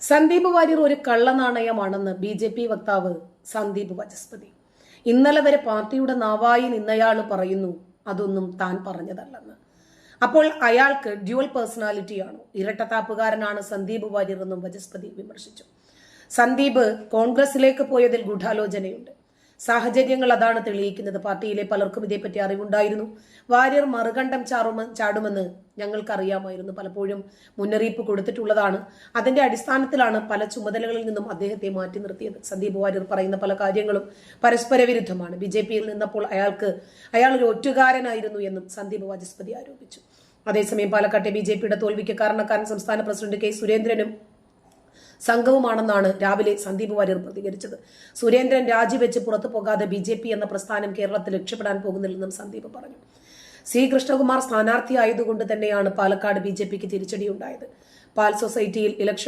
സന്ദീപ് വാര്യർ ഒരു കള്ളനാണയമാണെന്ന് ബി.ജെ.പി. വക്താവ് സന്ദീപ് വാചസ്പതി. ഇന്നലെ വരെ പാർട്ടിയുടെ നാവായി നിന്നയാൾ പറയുന്നു അതൊന്നും താൻ പറഞ്ഞതല്ലെന്ന്. അപ്പോൾ അയാൾക്ക് ഡ്യുവൽ പേഴ്സണാലിറ്റിയാണോ, ഇരട്ടത്താപ്പുകാരനാണ് സന്ദീപ് വാര്യർ എന്നും വാചസ്പതി വിമർശിച്ചു. സന്ദീപ് കോൺഗ്രസിലേക്ക് പോയതിൽ ഗൂഢാലോചനയുണ്ട്. സാഹചര്യങ്ങൾ അതാണ് തെളിയിക്കുന്നത്. പാർട്ടിയിലെ പലർക്കും ഇതേപ്പറ്റി അറിവുണ്ടായിരുന്നു. വാര്യർ മറുകണ്ഠം ചാടുമെന്ന് ഞങ്ങൾക്കറിയാമായിരുന്നു. പലപ്പോഴും മുന്നറിയിപ്പ് കൊടുത്തിട്ടുള്ളതാണ്. അതിന്റെ അടിസ്ഥാനത്തിലാണ് പല ചുമതലകളിൽ നിന്നും അദ്ദേഹത്തെ മാറ്റി നിർത്തിയത്. സന്ദീപ് വാര്യർ പറയുന്ന പല കാര്യങ്ങളും പരസ്പര വിരുദ്ധമാണ്. ബി.ജെ.പിയിൽ നിന്നപ്പോൾ അയാൾ ഒരു ഒറ്റുകാരനായിരുന്നു എന്നും സന്ദീപ് വാചസ്പതി ആരോപിച്ചു. അതേസമയം പാലക്കാട്ടെ ബി.ജെ.പിയുടെ തോൽവിക്ക് കാരണക്കാരൻ സംസ്ഥാന പ്രസിഡന്റ് കെ സുരേന്ദ്രനും സംഘവുമാണെന്നാണ് രാവിലെ സന്ദീപ് വാര്യർ പ്രതികരിച്ചത്. സുരേന്ദ്രൻ രാജിവെച്ച് പുറത്തു പോകാതെ ബി.ജെ.പി. എന്ന പ്രസ്ഥാനം കേരളത്തിൽ രക്ഷപ്പെടാൻ പോകുന്നില്ലെന്നും സന്ദീപ് പറഞ്ഞു. സി കൃഷ്ണകുമാർ സ്ഥാനാർത്ഥിയായതുകൊണ്ട് തന്നെയാണ് പാലക്കാട് ബി.ജെ.പിക്ക് തിരിച്ചടിയുണ്ടായത്. പാൽ സൊസൈറ്റിയിൽ ഇലക്ഷൻ